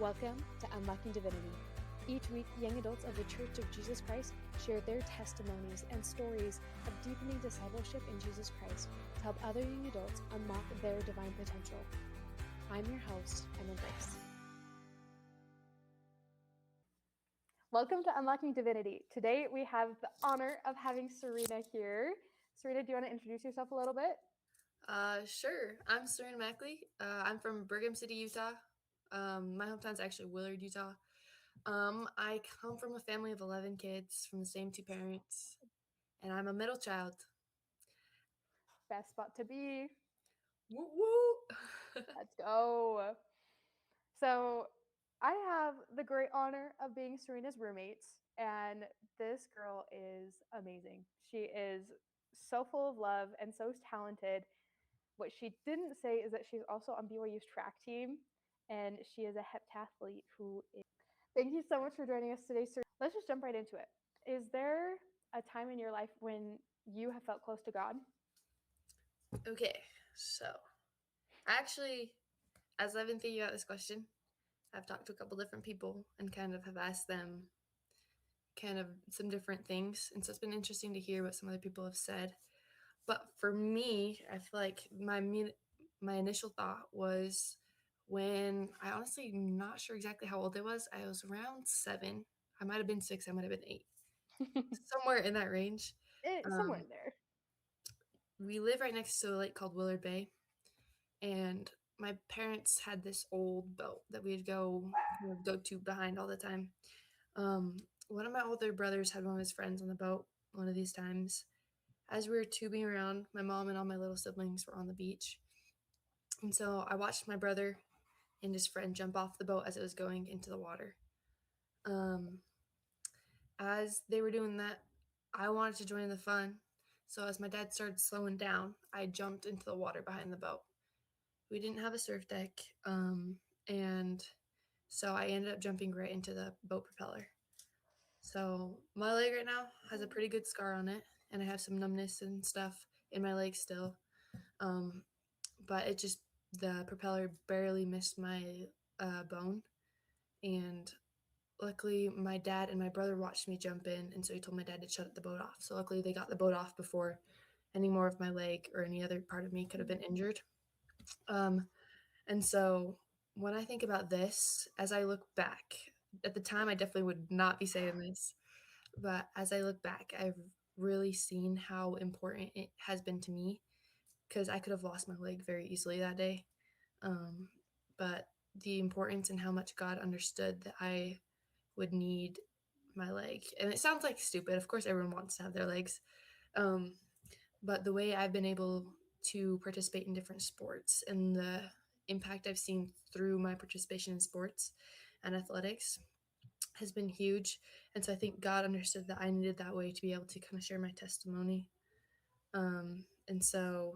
Welcome to Unlocking Divinity. Each week, young adults of the Church of Jesus Christ share their testimonies and stories of deepening discipleship in Jesus Christ to help other young adults unlock their divine potential. I'm your host, Emma Grace. Welcome to Unlocking Divinity. Today, we have the honor of having Serena here. Serena, do you want to introduce yourself a little bit? Sure. I'm Serena Mackley. I'm from Brigham City, Utah. My hometown's actually Willard, Utah. I come from a family of 11 kids from the same two parents, and I'm a middle child. Best spot to be. Woo woo! Let's go. So, I have the great honor of being Serena's roommate, and this girl is amazing. She is so full of love and so talented. What she didn't say is that she's also on BYU's track team, and she is a heptathlete who is. Thank you so much for joining us today, Serena. Let's just jump right into it. Is there a time in your life when you have felt close to God? Okay, so actually, as I've been thinking about this question, I've talked to a couple different people and kind of have asked them kind of some different things. And so it's been interesting to hear what some other people have said. But for me, I feel like my initial thought was when I honestly am not sure exactly how old I was. I was around 7. I might have been 6. I might have been 8. Somewhere in that range. Somewhere in there. We live right next to a lake called Willard Bay, and my parents had this old boat that we'd go to behind all the time. One of my older brothers had one of his friends on the boat one of these times. As we were tubing around, my mom and all my little siblings were on the beach. And so I watched my brother and his friend jump off the boat as it was going into the water. As they were doing that, I wanted to join the fun. So as my dad started slowing down, I jumped into the water behind the boat. We didn't have a surf deck, and so I ended up jumping right into the boat propeller. So my leg right now has a pretty good scar on it, and I have some numbness and stuff in my leg still. But the propeller barely missed my bone, and luckily my dad and my brother watched me jump in, and so he told my dad to shut the boat off. So luckily they got the boat off before any more of my leg or any other part of me could have been injured. And so when I think about this, as I look back, at the time I definitely would not be saying this, but as I look back, I've really seen how important it has been to me, because I could have lost my leg very easily that day. But the importance and how much God understood that I would need my leg. And it sounds like stupid. Of course, everyone wants to have their legs. But the way I've been able to participate in different sports and the impact I've seen through my participation in sports and athletics has been huge. And so I think God understood that I needed that way to be able to kind of share my testimony. And so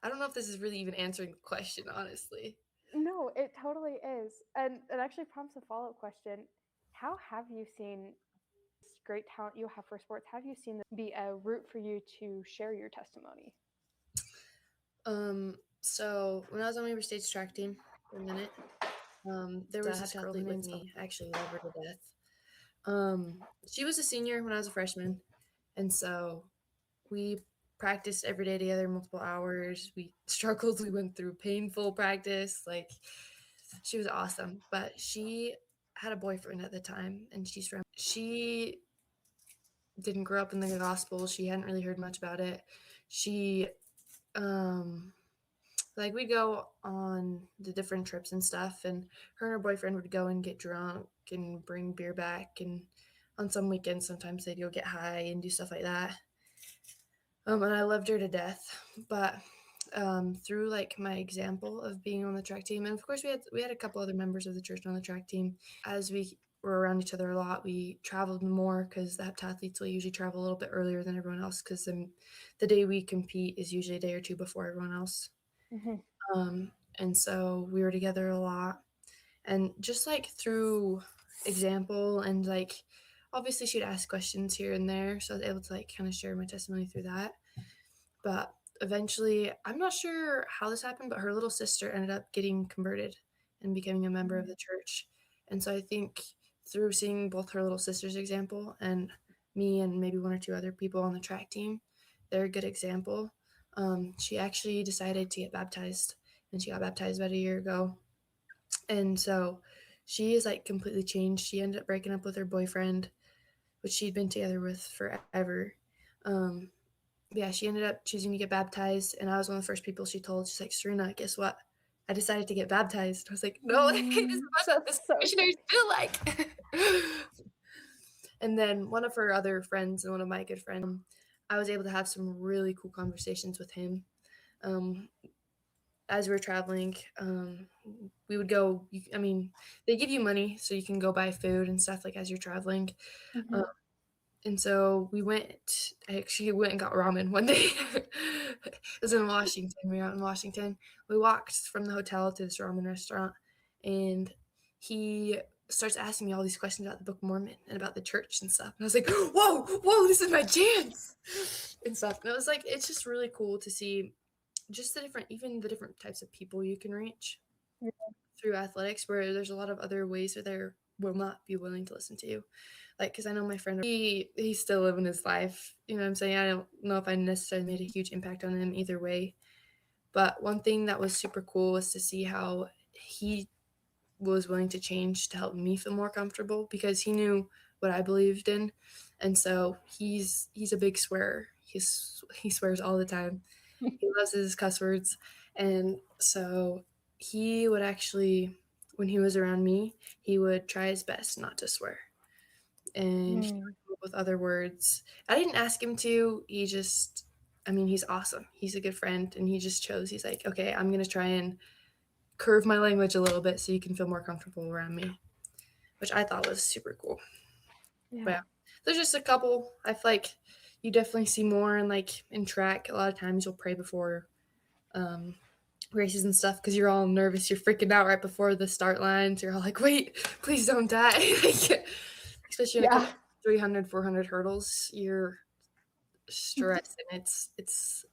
I don't know if this is really even answering the question, honestly. No, it totally is. And it actually prompts a follow-up question. How have you seen this great talent you have for sports? Have you seen this be a route for you to share your testimony? So when I was on Weber State's track team for a minute, there was this girl who with me. I actually love her to death. She was a senior when I was a freshman, and so we practiced every day together, multiple hours. We struggled. We went through painful practice. Like, she was awesome, but she had a boyfriend at the time, and she didn't grow up in the gospel. She hadn't really heard much about it. She like, we'd go on the different trips and stuff, and her boyfriend would go and get drunk and bring beer back, and on some weekends sometimes they'd go get high and do stuff like that. And I loved her to death, but through like my example of being on the track team, and of course we had a couple other members of the church on the track team. As we were around each other a lot, we traveled more, because the heptathletes will usually travel a little bit earlier than everyone else, because the day we compete is usually a day or two before everyone else. Mm-hmm. And so we were together a lot, and just like through example, and like obviously she'd ask questions here and there, so I was able to like kind of share my testimony through that. But eventually, I'm not sure how this happened, but her little sister ended up getting converted, and becoming a member of the church. And so I think through seeing both her little sister's example and me and maybe one or two other people on the track team, they're a good example. She actually decided to get baptized, and she got baptized about a year ago. And so she is like completely changed. She ended up breaking up with her boyfriend, which she'd been together with forever. Yeah, she ended up choosing to get baptized, and I was one of the first people she told. She's like, Serena, guess what? I decided to get baptized. I was like, no, this is what That's so missionaries feel like. And then one of her other friends and one of my good friends, I was able to have some really cool conversations with him. As we were traveling, we would go. I mean, they give you money so you can go buy food and stuff like as you're traveling. Mhm. And so we went. I actually went and got ramen one day. It was in Washington. We were out in Washington. We walked from the hotel to this ramen restaurant, and he starts asking me all these questions about the Book of Mormon and about the church and stuff. And I was like, "Whoa, whoa, this is my chance!" and stuff. And it was like, it's just really cool to see just even the different types of people you can reach Yeah. through athletics, where there's a lot of other ways that they will not be willing to listen to you. Like, because I know my friend, he's still living his life. You know what I'm saying? I don't know if I necessarily made a huge impact on him either way. But one thing that was super cool was to see how he was willing to change to help me feel more comfortable, because he knew what I believed in. And so he's a big swearer. He swears all the time. He loves his cuss words. And so he would actually, when he was around me, he would try his best not to swear. And he would come up with other words. I didn't ask him to. He just, I mean, he's awesome. He's a good friend. And he just chose, he's like, okay, I'm going to try and curve my language a little bit so you can feel more comfortable around me, which I thought was super cool. Yeah. But yeah, there's just a couple. I feel like you definitely see more in track. A lot of times you'll pray before races and stuff because you're all nervous. You're freaking out right before the start lines. You're all like, wait, please don't die. Especially in a couple 300, 400 hurdles, you're stressed, and it's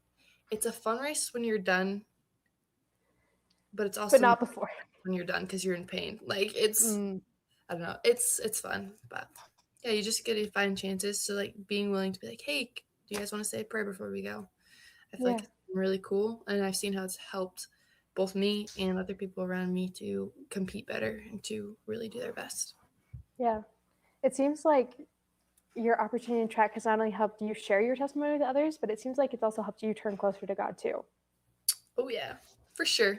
a fun race when you're done, but it's also But not before. when you're done because you're in pain. Like, it's I don't know. It's fun, but yeah, you just get to find chances. So like being willing to be like, hey, do you guys want to say a prayer before we go? I feel like it's really cool, and I've seen how it's helped both me and other people around me to compete better and to really do their best. Yeah. It seems like your opportunity in track has not only helped you share your testimony with others, but it seems like it's also helped you turn closer to God too. Oh yeah, for sure.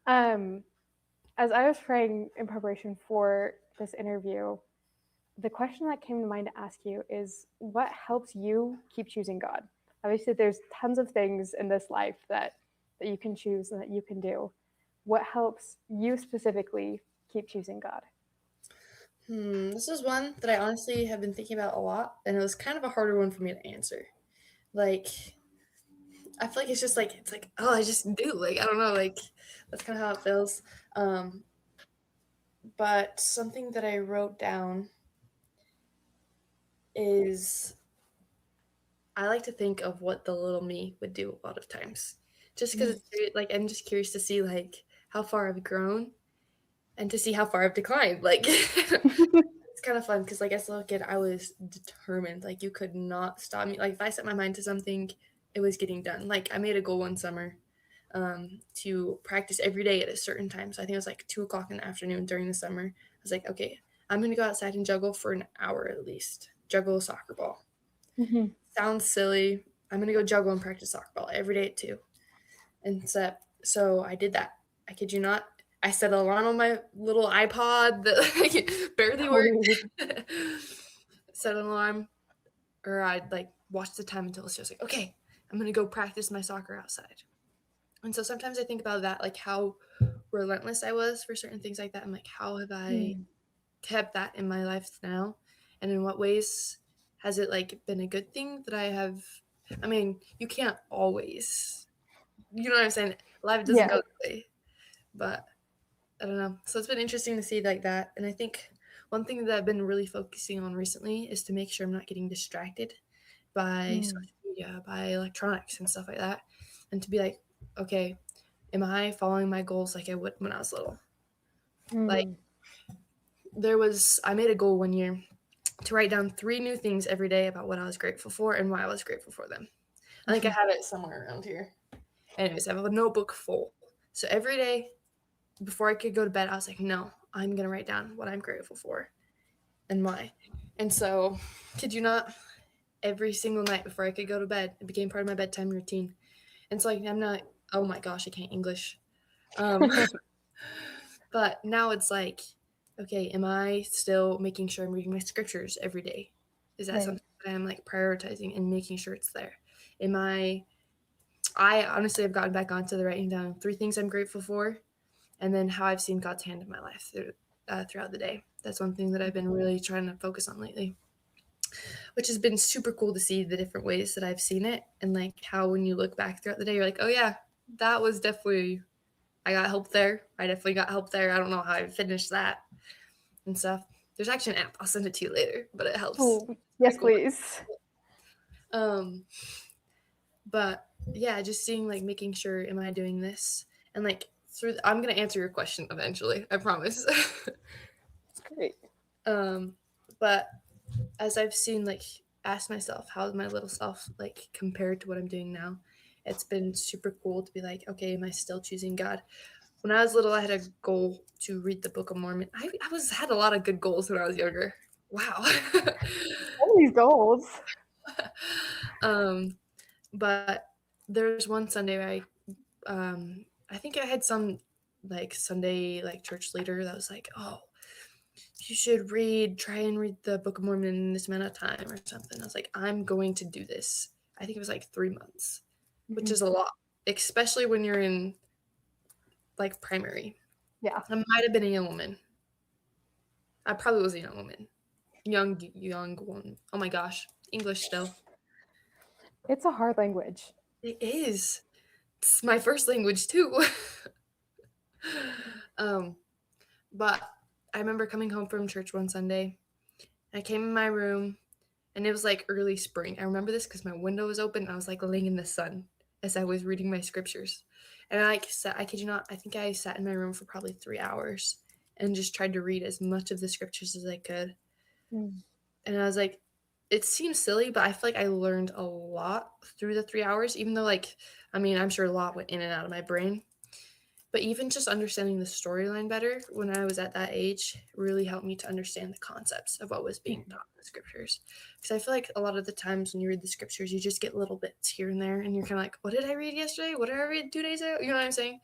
As I was praying in preparation for this interview, the question that came to mind to ask you is, what helps you keep choosing God? Obviously, there's tons of things in this life that you can choose and that you can do. What helps you specifically keep choosing God? This is one that I honestly have been thinking about a lot, and it was kind of a harder one for me to answer. Like, I feel like it's like, oh, I just do. Like, I don't know. Like, that's kind of how it feels. But something that I wrote down is I like to think of what the little me would do a lot of times, just because it's like I'm just curious to see like how far I've grown and to see how far I've declined. Like, it's kind of fun because like as a little kid, I was determined. Like, you could not stop me. Like, if I set my mind to something, it was getting done. Like, I made a goal one summer to practice every day at a certain time. So I think it was like 2:00 in the afternoon during the summer. I was like, okay, I'm going to go outside and juggle for an hour at least. Juggle a soccer ball. Sounds silly. I'm going to go juggle and practice soccer ball every day at 2. And so I did that. I kid you not. I set an alarm on my little iPod that barely worked. Set an alarm, or I'd like watch the time until it's just like, okay, I'm going to go practice my soccer outside. And so sometimes I think about that, like how relentless I was for certain things like that. I'm like, how have I kept that in my life now? And in what ways has it like been a good thing that I have? I mean, you can't always, you know what I'm saying? Life doesn't go that way, but I don't know. So it's been interesting to see like that. And I think one thing that I've been really focusing on recently is to make sure I'm not getting distracted by social media, by electronics and stuff like that. And to be like, okay, am I following my goals like I would when I was little? Like, Mm. I made a goal one year to write down 3 new things every day about what I was grateful for and why I was grateful for them. I think I have it somewhere around here. Anyways, I have a notebook full. So every day before I could go to bed, I was like, no, I'm going to write down what I'm grateful for and why. And so, kid you not, every single night before I could go to bed, it became part of my bedtime routine. And so, like, I'm not, oh my gosh, I can't English. Um, but now it's like, okay, am I still making sure I'm reading my scriptures every day? Is that Right. something that I'm like prioritizing and making sure it's there? I honestly have gotten back onto the writing down 3 things I'm grateful for, and then how I've seen God's hand in my life throughout the day. That's one thing that I've been really trying to focus on lately, which has been super cool to see the different ways that I've seen it, and like how when you look back throughout the day, you're like, oh yeah, that was definitely, I got help there. I definitely got help there. I don't know how I finished that and stuff. There's actually an app. I'll send it to you later, but it helps. Oh, yes, Pretty cool. please. Um, but yeah, just seeing like making sure, am I doing this? And like I'm gonna answer your question eventually. I promise. That's great. But as I've seen, like, ask myself, how's my little self like compared to what I'm doing now? It's been super cool to be like, okay, am I still choosing God? When I was little, I had a goal to read the Book of Mormon. Had a lot of good goals when I was younger. Wow. All these goals. But there's one Sunday where I think I had some like Sunday like church leader that was like, oh, you should try and read the Book of Mormon in this amount of time or something. I was like, I'm going to do this. I think it was like 3 months, which is a lot, especially when you're in like primary. Yeah. I might have been a young woman. I probably was a young woman. Young one. Oh my gosh. English still. It's a hard language. It is. It's my first language too. But I remember coming home from church one Sunday. I came in my room and it was like early spring. I remember this because my window was open. I was like laying in the sun as I was reading my scriptures. And I kid you not, I think I sat in my room for probably 3 hours and just tried to read as much of the scriptures as I could. Mm. And I was like, it seems silly, but I feel like I learned a lot through the 3 hours, even though, like, I mean, I'm sure a lot went in and out of my brain. But even just understanding the storyline better when I was at that age really helped me to understand the concepts of what was being taught in the scriptures. Because I feel like a lot of the times when you read the scriptures, you just get little bits here and there, and you're kind of like, what did I read yesterday? What did I read 2 days ago? You know what I'm saying?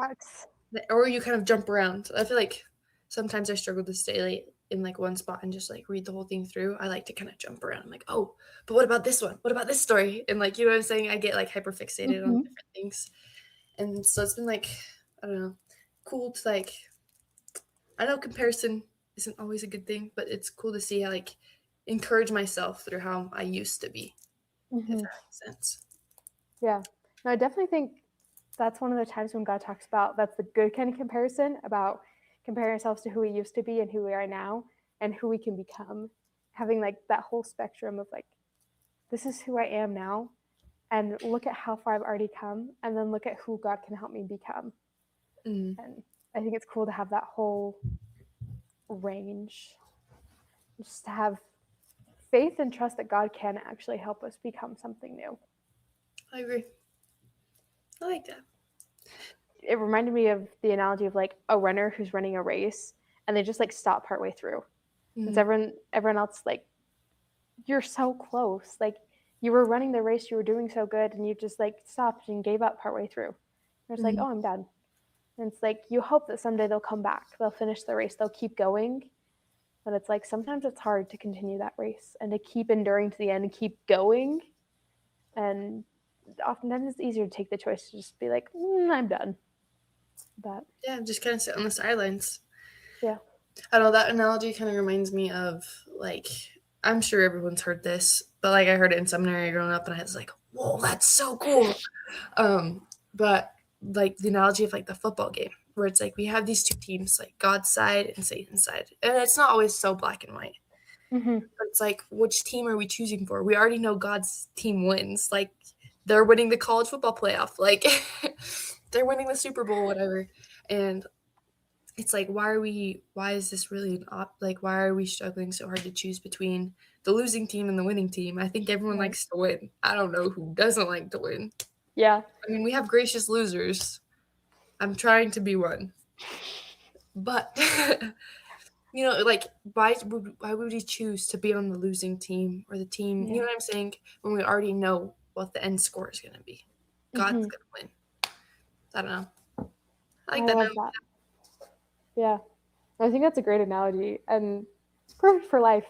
Facts. Or you kind of jump around. I feel like sometimes I struggle to stay late in like one spot and just like read the whole thing through. I like to kind of jump around. I'm like, oh, but what about this one? What about this story? And like, you know what I'm saying? I get like hyper fixated on different things. And so it's been like, I don't know, cool to like, I know comparison isn't always a good thing, but it's cool to see how like encourage myself through how I used to be, if that makes sense. Yeah. No, I definitely think that's one of the times when God talks about that's the good kind of comparison, about comparing ourselves to who we used to be and who we are now and who we can become. Having like that whole spectrum of like, this is who I am now, and look at how far I've already come, and then look at who God can help me become. Mm. And I think it's cool to have that whole range, just to have faith and trust that God can actually help us become something new. I agree. I like that. It reminded me of the analogy of like a runner who's running a race and they just like stop partway through. And so everyone else like, you're so close. Like you were running the race, you were doing so good, and you just like stopped and gave up partway through. And it's like, oh, I'm done. And it's like you hope that someday they'll come back, they'll finish the race, they'll keep going. But it's like sometimes it's hard to continue that race and to keep enduring to the end and keep going. And oftentimes it's easier to take the choice to just be like, I'm done. But yeah, just kind of sit on the sidelines. Yeah. I don't know, that analogy kind of reminds me of like, I'm sure everyone's heard this, but like I heard it in seminary growing up and I was like, whoa, that's so cool. But like the analogy of like the football game where it's like we have these two teams, like God's side and Satan's side. And it's not always so black and white. But it's like, which team are we choosing for? We already know God's team wins. Like they're winning the college football playoff. Like they're winning the Super Bowl, whatever. And it's like, why is this really why are we struggling so hard to choose between the losing team and the winning team? I think everyone Right. likes to win. I don't know who doesn't like to win. Yeah. I mean, we have gracious losers. I'm trying to be one. But, like, why would we choose to be on the losing team or the team, you Yeah. know what I'm saying, when we already know what the end score is going to be? God's Mm-hmm. going to win. I don't know. I I like that love that. Yeah. I think that's a great analogy and perfect for life.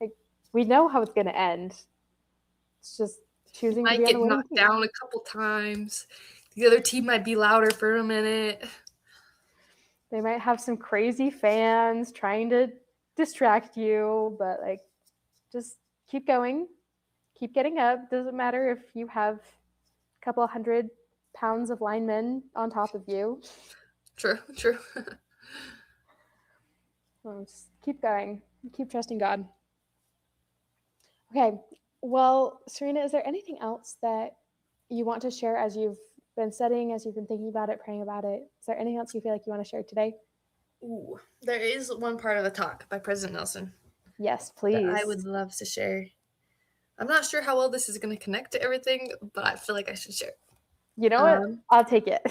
Like, we know how it's going to end. It's just choosing to Might be on get the winning knocked team. down a couple times. The other team might be louder for a minute. They might have some crazy fans trying to distract you, but like, just keep going, keep getting up. Doesn't matter if you have a couple 100 pounds of linemen on top of you. True. Just keep going, keep trusting God. Okay, well, Serena, is there anything else that you want to share as you've been studying, as you've been thinking about it, praying about it? Is there anything else you feel like you want to share today? Ooh, there is one part of the talk by President Nelson Yes, that please. I would love to share. I'm not sure how well this is going to connect to everything, but I feel like I should share. You know what? I'll take it.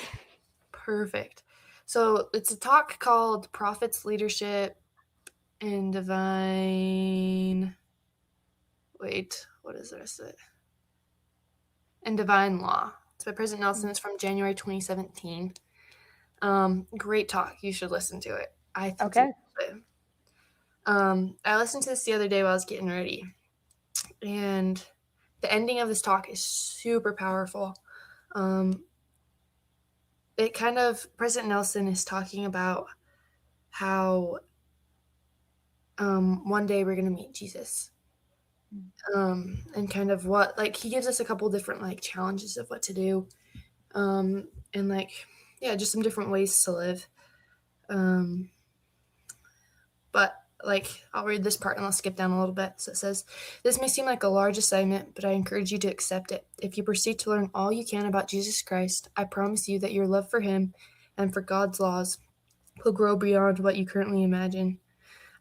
Perfect. So it's a talk called Prophets, Leadership, and Divine. Wait, what is the rest of it? And Divine Law. It's by President Nelson. It's from January 2017. Great talk. You should listen to it. I think Okay. I listened to this the other day while I was getting ready, and the ending of this talk is super powerful. It kind of, President Nelson is talking about how one day we're going to meet Jesus. And kind of what, like, he gives us a couple different, like, challenges of what to do. And, like, yeah, just some different ways to live. But, like, I'll read this part and I'll skip down a little bit. So it says, "This may seem like a large assignment, but I encourage you to accept it. If you proceed to learn all you can about Jesus Christ, I promise you that your love for him and for God's laws will grow beyond what you currently imagine.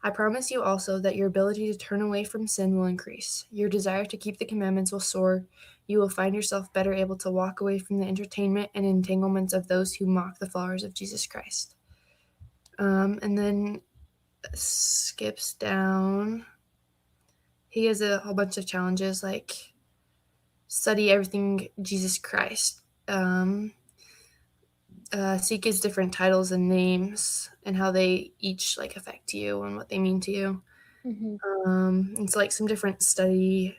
I promise you also that your ability to turn away from sin will increase. Your desire to keep the commandments will soar. You will find yourself better able to walk away from the entertainment and entanglements of those who mock the followers of Jesus Christ." And then skips down. He has a whole bunch of challenges, like study everything Jesus Christ. Seek his different titles and names and how they each like affect you and what they mean to you. It's like some different study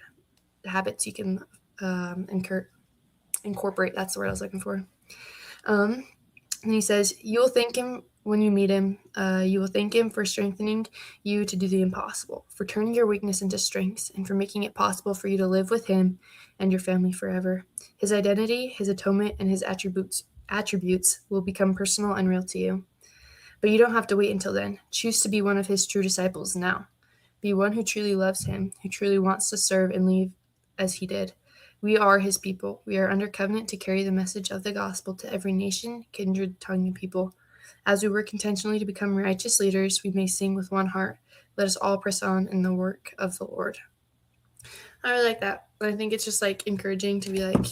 habits you can incorporate. That's the word I was looking for. And he says, "You will thank him when you meet him. You will thank him for strengthening you to do the impossible, for turning your weakness into strength, and for making it possible for you to live with him and your family forever. His identity, his atonement, and his attributes will become personal and real to you. But you don't have to wait until then. Choose to be one of his true disciples now. Be one who truly loves him, who truly wants to serve and lead as he did. We are his people. We are under covenant to carry the message of the gospel to every nation, kindred, tongue, and people. As we work intentionally to become righteous leaders, we may sing with one heart, 'Let us all press on in the work of the Lord.'" I really like that. I think it's just like encouraging to be like,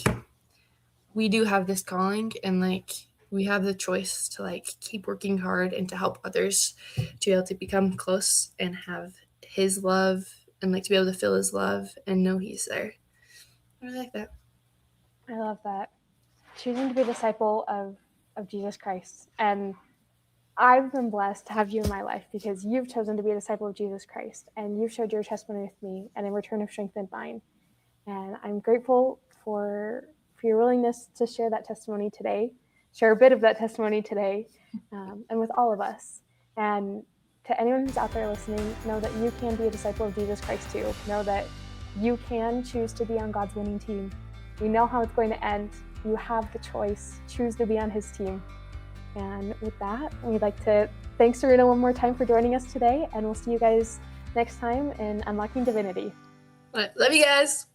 we do have this calling, and like we have the choice to like keep working hard and to help others to be able to become close and have his love and like to be able to feel his love and know he's there. I really like that. I love that. Choosing to be a disciple of Jesus Christ. And I've been blessed to have you in my life because you've chosen to be a disciple of Jesus Christ and you've shared your testimony with me, and in return have strengthened mine. And I'm grateful for your willingness to share that testimony today, share a bit of that testimony today, and with all of us. And to anyone who's out there listening, know that you can be a disciple of Jesus Christ too. Know that you can choose to be on God's winning team. We know how it's going to end. You have the choice. Choose to be on his team. And with that, we'd like to thank Serena one more time for joining us today, and we'll see you guys next time in Unlocking Divinity. Love you guys.